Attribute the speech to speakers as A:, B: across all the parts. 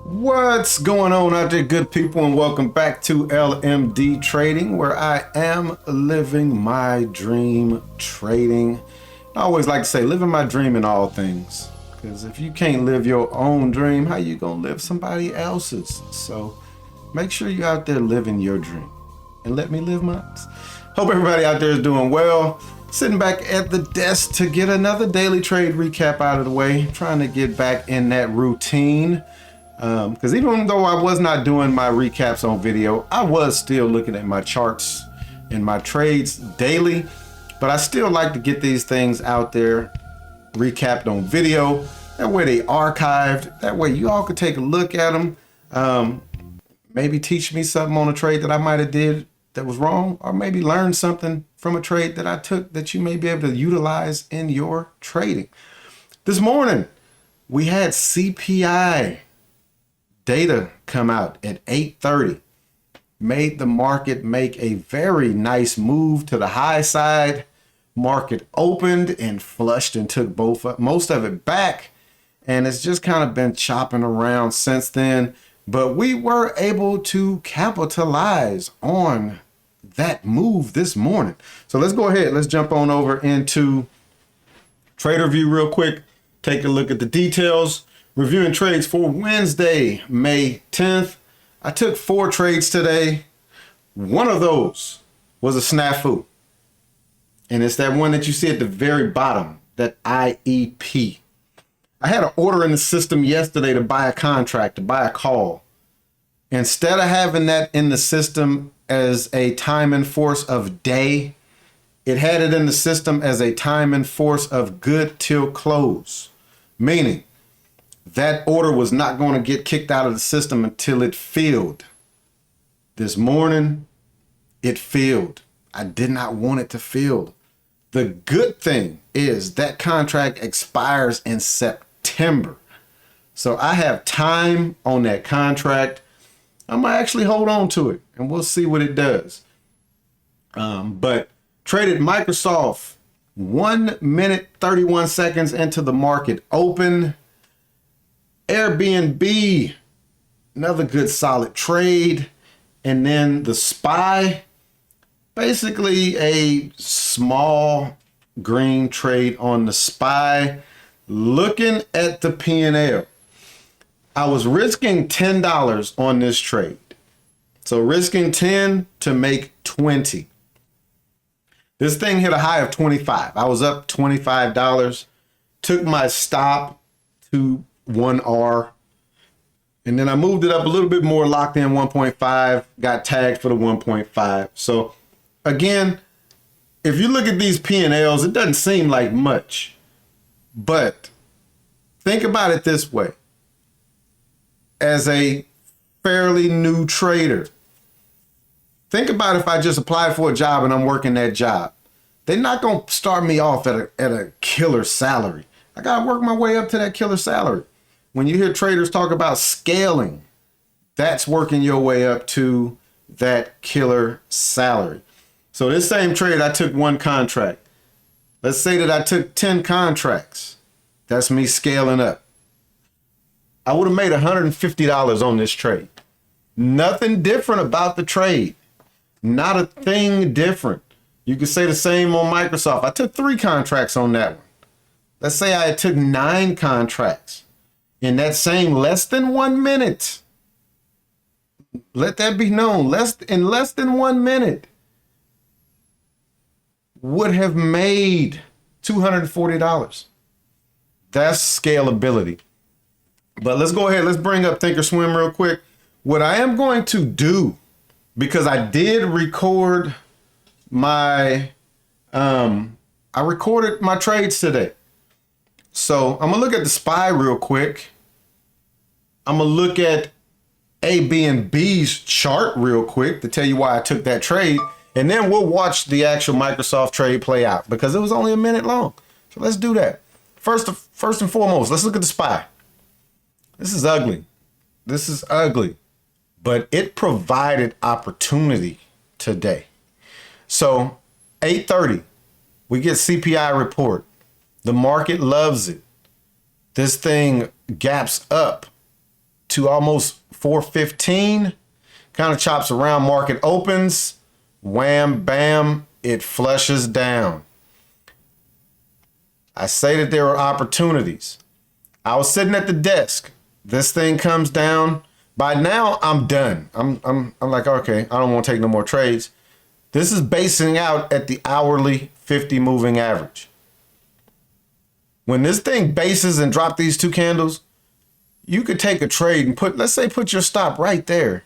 A: What's going on out there, good people, and welcome back to LMD Trading, where I am living my dream trading. I always like to say living my dream in all things, because if you can't live your own dream, how you gonna live somebody else's? So make sure you're out there living your dream and let me live mine. Hope everybody out there is doing well. Sitting back at the desk to get another daily trade recap out of the way, trying to get back in that routine. Because even though I was not doing my recaps on video, I was still looking at my charts and my trades daily. But I still like to get these things out there recapped on video. That way they archived. That way you all could take a look at them. Maybe teach me something on a trade that I might have did that was wrong, or maybe learn something from a trade that I took that you may be able to utilize in your trading. This morning, we had CPI data come out at 8:30, made the market make a very nice move to the high side. Market opened and flushed and took most of it back, and it's just kind of been chopping around since then. But we were able to capitalize on that move this morning. So let's go ahead. Let's jump on over into TRADERVUE real quick. Take a look at the details. Reviewing trades for Wednesday, May 10th. I took 4 trades today. One of those was a snafu. And it's that one that you see at the very bottom, that IEP. I had an order in the system yesterday to buy a contract, to buy a call. Instead of having that in the system as a time and force of day, it had it in the system as a time and force of good till close. Meaning, that order was not going to get kicked out of the system until it filled. This morning, it filled. I did not want it to fill. The good thing is that contract expires in September. So I have time on that contract. I'm going to actually hold on to it, and we'll see what it does. But traded Microsoft 1 minute, 31 seconds into the market open. Airbnb, another good solid trade. And then the SPY, basically a small green trade on the SPY. Looking at the P&L, I was risking $10 on this trade. So risking 10 to make 20. This thing hit a high of 25. I was up $25. Took my stop to 1R, and then I moved it up a little bit more, locked in 1.5, got tagged for the 1.5. So again, if you look at these P&Ls, it doesn't seem like much, but think about it this way. As a fairly new trader, think about if I just applied for a job and I'm working that job. They're not going to start me off at a killer salary. I got to work my way up to that killer salary. When you hear traders talk about scaling, that's working your way up to that killer salary. So this same trade, I took 1 contract. Let's say that I took 10 contracts. That's me scaling up. I would have made $150 on this trade. Nothing different about the trade. Not a thing different. You could say the same on Microsoft. I took 3 contracts on that one. Let's say I took 9 contracts in that same less than 1 minute. Let that be known. In less than 1 minute, would have made $240. That's scalability. But let's go ahead. Let's bring up Thinkorswim real quick. What I am going to do, because I did record my, I recorded my trades today. So I'm gonna look at the SPY real quick. I'm gonna look at ABNB's chart real quick to tell you why I took that trade. And then we'll watch the actual Microsoft trade play out because it was only a minute long. So let's do that. First and foremost, let's look at the SPY. This is ugly. This is ugly, but it provided opportunity today. So 8:30, we get CPI report. The market loves it. This thing gaps up to almost 415. Kind of chops around, market opens, wham, bam, it flushes down. I say that there are opportunities. I was sitting at the desk. This thing comes down. By now, I'm done. I'm like, okay, I don't want to take no more trades. This is basing out at the hourly 50 moving average. When this thing bases and drop these two candles, you could take a trade and let's say put your stop right there.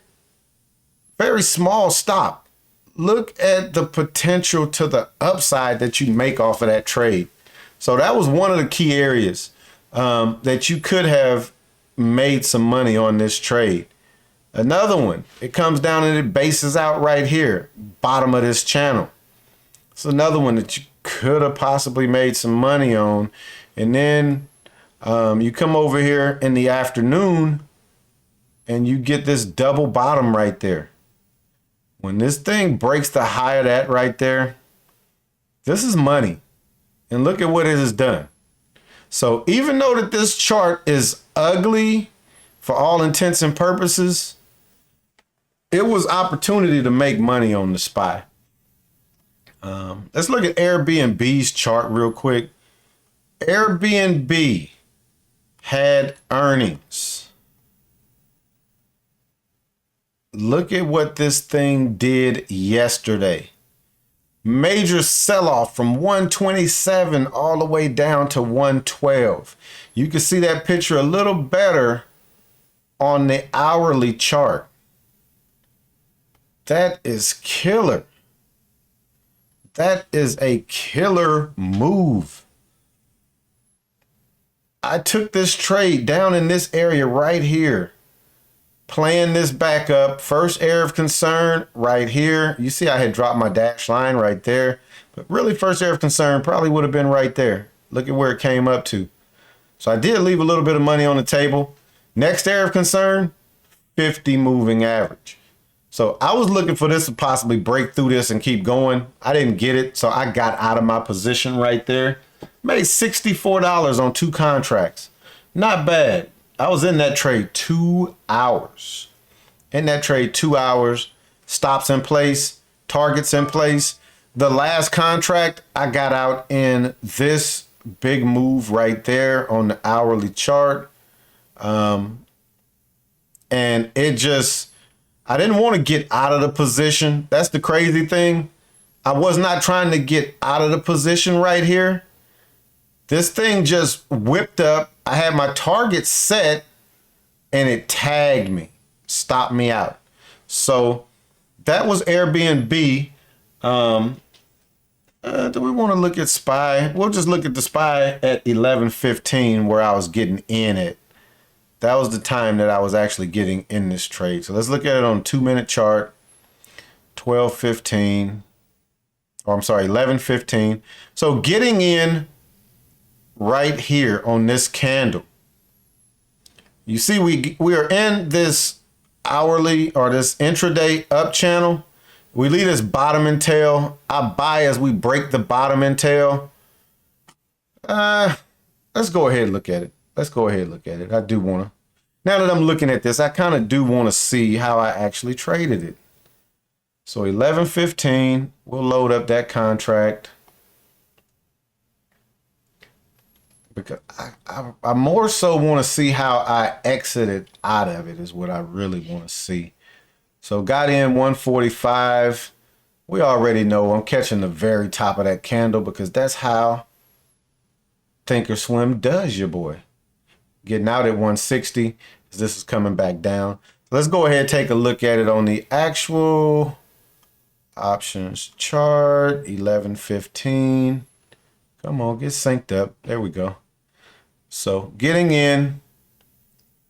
A: Very small stop. Look at the potential to the upside that you make off of that trade. So that was one of the key areas that you could have made some money on this trade. Another one, it comes down and it bases out right here, bottom of this channel. It's another one that you could have possibly made some money on. And then you come over here in the afternoon and you get this double bottom right there. When this thing breaks the high of that right there, this is money. And look at what it has done. So even though that this chart is ugly for all intents and purposes, it was opportunity to make money on the SPY. Let's look at Airbnb's chart real quick. Airbnb had earnings. Look at what this thing did yesterday. Major sell-off from 127 all the way down to 112. You can see that picture a little better on the hourly chart. That is killer. That is a killer move. I took this trade down in this area right here, playing this back up. First area of concern right here. You see I had dropped my dash line right there, but really first area of concern probably would have been right there. Look at where it came up to. So I did leave a little bit of money on the table. Next area of concern, 50 moving average. So I was looking for this to possibly break through this and keep going. I didn't get it, so I got out of my position right there. Made $64 on 2 contracts. Not bad. I was in that trade 2 hours. In that trade 2 hours, stops in place, targets in place. The last contract, I got out in this big move right there on the hourly chart. And it just, I didn't want to get out of the position. That's the crazy thing. I was not trying to get out of the position right here. This thing just whipped up. I had my target set and it tagged me, stopped me out. So that was Airbnb. Do we want to look at SPY? We'll just look at the SPY at 11:15 where I was getting in it. That was the time that I was actually getting in this trade. So let's look at it on a 2-minute chart. 12:15. Or I'm sorry, 11:15. So getting in right here on this candle. You see we are in this hourly or this intraday up channel. We leave this bottom and tail. I buy as we break the bottom and tail. Let's go ahead and look at it. Let's go ahead and look at it. I do want to. Now that I'm looking at this, I kind of do want to see how I actually traded it. So 11:15, we'll load up that contract. Because I more so want to see how I exited out of it is what I really want to see. So got in 145. We already know I'm catching the very top of that candle because that's how Thinkorswim does, your boy. Getting out at 160 as this is coming back down. Let's go ahead and take a look at it on the actual options chart. 11:15. Come on, get synced up. There we go. So getting in,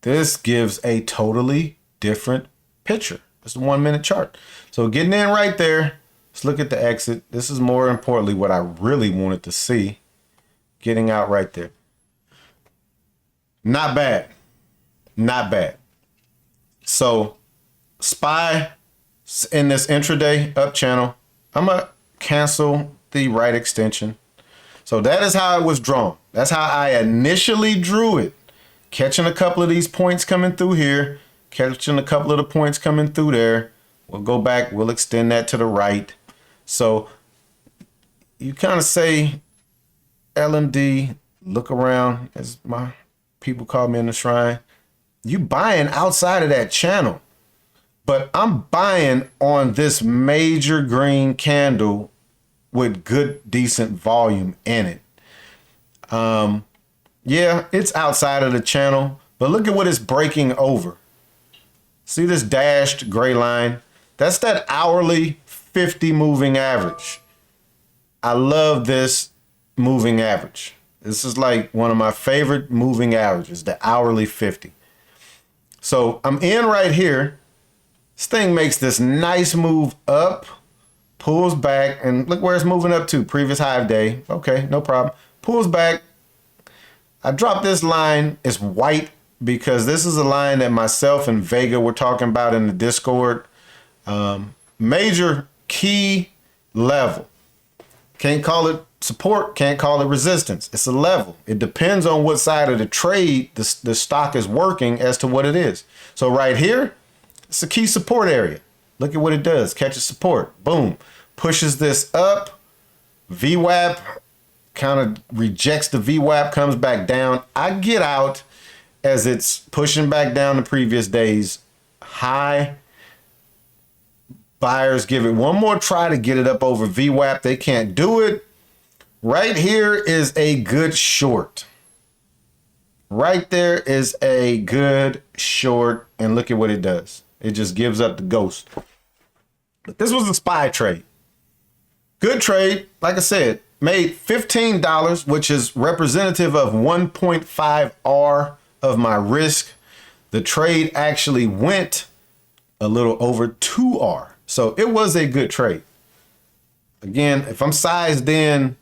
A: this gives a totally different picture. It's a 1-minute chart. So getting in right there. Let's look at the exit. This is more importantly what I really wanted to see. Getting out right there. Not bad. Not bad. So SPY in this intraday up channel, I'm going to cancel the right extension. So that is how it was drawn. That's how I initially drew it. catching a couple of these points coming through here, catching a couple of the points coming through there. We'll go back, we'll extend that to the right. So you kind of say, LMD, look around, as my people call me in the shrine. You buying outside of that channel, but I'm buying on this major green candle with good, decent volume in it. Yeah, it's outside of the channel, but look at what it's breaking over. See this dashed gray line? That's that hourly 50 moving average. I love this moving average. This is like one of my favorite moving averages, the hourly 50. So I'm in right here. This thing makes this nice move up, pulls back, and look where it's moving up to, previous high of day. Okay, no problem. Pulls back. I dropped this line. It's white because this is a line that myself and Vega were talking about in the Discord. Major key level. Can't call it support, can't call it resistance. It's a level. It depends on what side of the trade the stock is working as to what it is. So right here, it's a key support area. Look at what it does. Catches support. Boom. Pushes this up. VWAP kind of rejects the VWAP, comes back down. I get out as it's pushing back down the previous day's high. Buyers give it one more try to get it up over VWAP. They can't do it. Right here is a good short. Right there is a good short. And look at what it does. It just gives up the ghost. But this was a SPY trade. Good trade. Like I said, made $15, which is representative of 1.5 R of my risk. The trade actually went a little over 2 R. So it was a good trade. Again, if I'm sized in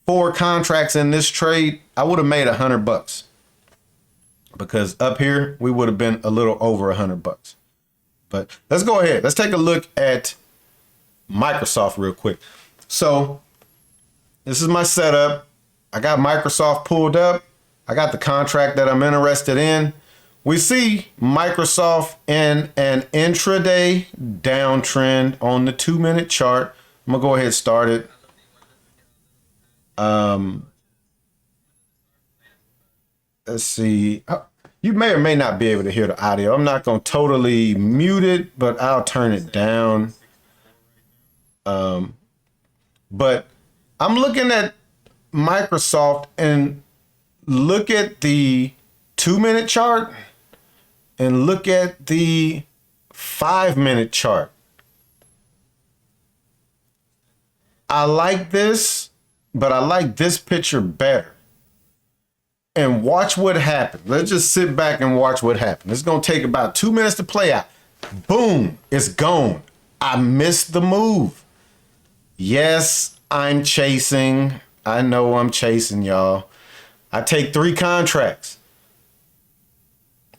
A: 4 contracts in this trade, I would have made $100 because up here we would have been a little over $100. But let's go ahead. Let's take a look at Microsoft real quick. So this is my setup. I got Microsoft pulled up. I got the contract that I'm interested in. We see Microsoft in an intraday downtrend on the 2-minute chart. I'm gonna go ahead and start it. Let's see. You may or may not be able to hear the audio. I'm not gonna totally mute it, but I'll turn it down. But I'm looking at Microsoft and look at the 2-minute chart and look at the 5-minute chart. I like this, but I like this picture better. And watch what happens. Let's just sit back and watch what happens. It's going to take about 2 minutes to play out. Boom, it's gone. I missed the move. Yes, I'm chasing. I know I'm chasing, y'all. I take 3 contracts.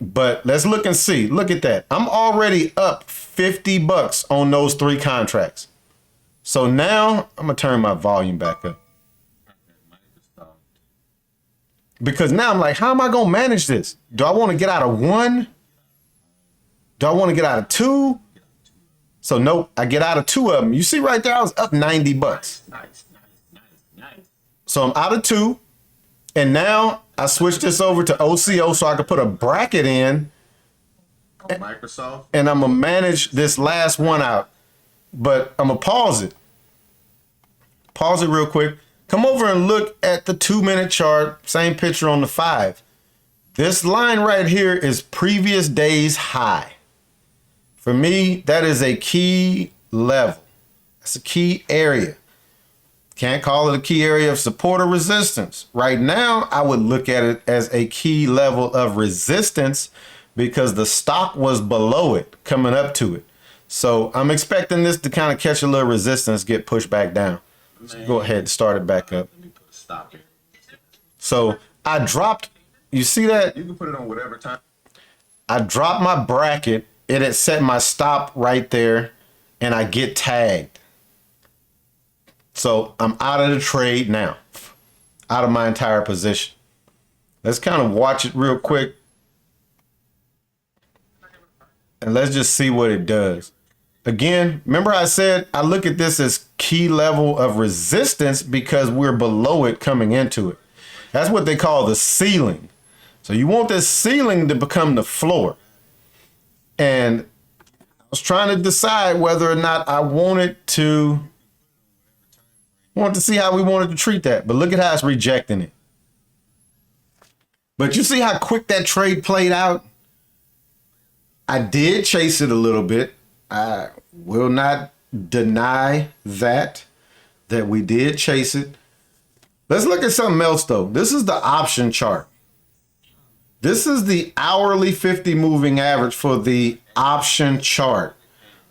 A: But let's look and see. Look at that. I'm already up $50 on those 3 contracts. So now I'm going to turn my volume back up. Because now I'm like, how am I going to manage this? Do I want to get out of 1? Do I want to get out of 2? So nope, I get out of 2 of them. You see right there, I was up $90. Nice. So I'm out of 2. And now I switched this over to OCO so I could put a bracket in. Microsoft. And I'm going to manage this last one out. But I'm going to pause it. Pause it real quick. Come over and look at the 2-minute chart. Same picture on the 5. This line right here is previous day's high. For me, that is a key level. That's a key area. Can't call it a key area of support or resistance. Right now, I would look at it as a key level of resistance because the stock was below it, coming up to it. So I'm expecting this to kind of catch a little resistance, get pushed back down. So go ahead and start it back up. So I dropped, you see that? You can put it on whatever time. I dropped my bracket. It had set my stop right there and I get tagged. So I'm out of the trade now, out of my entire position. Let's kind of watch it real quick. and let's just see what it does. Again, remember I said I look at this as key level of resistance because we're below it coming into it. That's what they call the ceiling. So you want this ceiling to become the floor. And I was trying to decide whether or not I wanted to see how we wanted to treat that. But look at how it's rejecting it. But you see how quick that trade played out? I did chase it a little bit. I will not deny that we did chase it. Let's look at something else though. This is the option chart. This is the hourly 50 moving average for the option chart.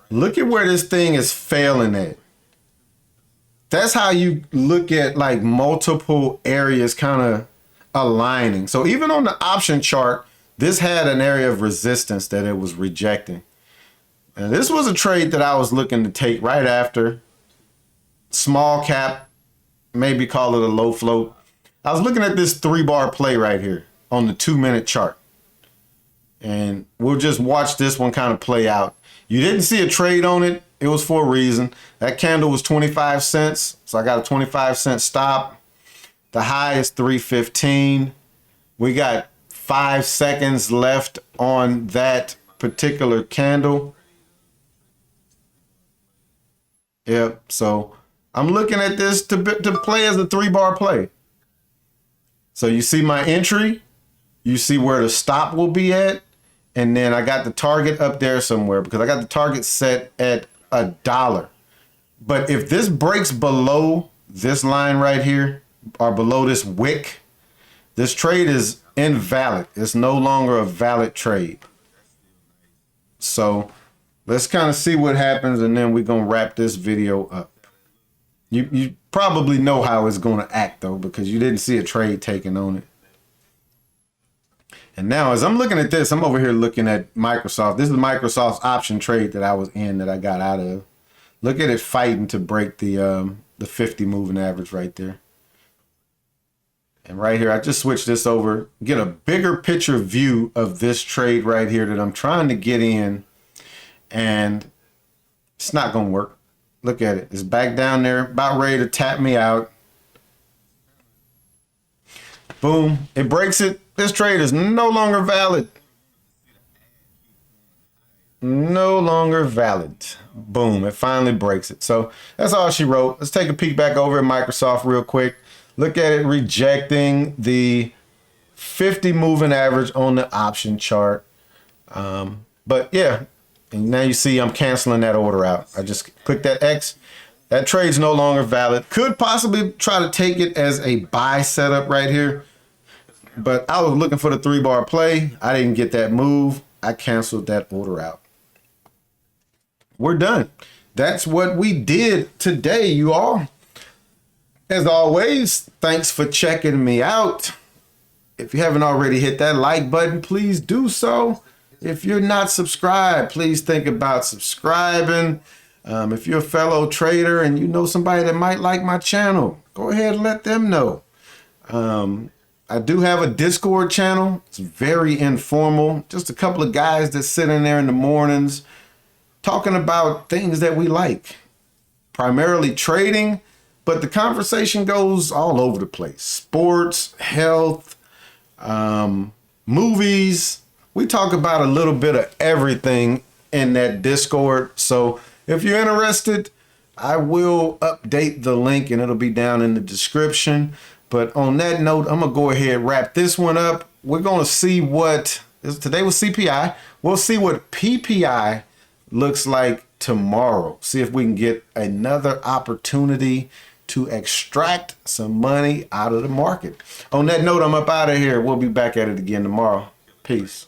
A: Look at where this thing is failing at. That's how you look at like multiple areas kind of aligning. So even on the option chart, this had an area of resistance that it was rejecting. And this was a trade that I was looking to take right after. Small cap, maybe call it a low float. I was looking at this 3-bar play right here on the 2-minute chart. And we'll just watch this one kind of play out. You didn't see a trade on it. It was for a reason. That candle was 25 cents. So I got a 25-cent stop. The high is 315. We got 5 seconds left on that particular candle. Yep. So I'm looking at this to play as a 3-bar play. So you see my entry. You see where the stop will be at. And then I got the target up there somewhere because I got the target set at $1. But if this breaks below this line right here or below this wick, this trade is invalid. It's no longer a valid trade. So let's kind of see what happens, and then we're going to wrap this video up. You probably know how it's going to act, though, because you didn't see a trade taken on it. And now as I'm looking at this, I'm over here looking at Microsoft. This is Microsoft's option trade that I was in that I got out of. Look at it fighting to break the 50 moving average right there. And right here, I just switched this over, get a bigger picture view of this trade right here that I'm trying to get in. And it's not going to work. Look at it. It's back down there, about ready to tap me out. Boom. It breaks it. This trade is no longer valid. No longer valid. Boom. It finally breaks it. So that's all she wrote. Let's take a peek back over at Microsoft real quick. Look at it rejecting the 50 moving average on the option chart. But yeah, and now you see I'm canceling that order out. I just click that X. That trade's no longer valid. Could possibly try to take it as a buy setup right here. But I was looking for the 3-bar play. I didn't get that move. I canceled that order out. We're done. That's what we did today, you all. As always, thanks for checking me out. If you haven't already hit that like button, please do so. If you're not subscribed, please think about subscribing. If you're a fellow trader and you know somebody that might like my channel, go ahead and let them know. I do have a Discord channel. It's very informal. Just a couple of guys that sit in there in the mornings talking about things that we like. Primarily trading, but the conversation goes all over the place. Sports, health, movies. We talk about a little bit of everything in that Discord. So if you're interested, I will update the link and it'll be down in the description. But on that note, I'm going to go ahead and wrap this one up. We're going to see what, today was CPI. We'll see what PPI looks like tomorrow. See if we can get another opportunity to extract some money out of the market. On that note, I'm up out of here. We'll be back at it again tomorrow. Peace.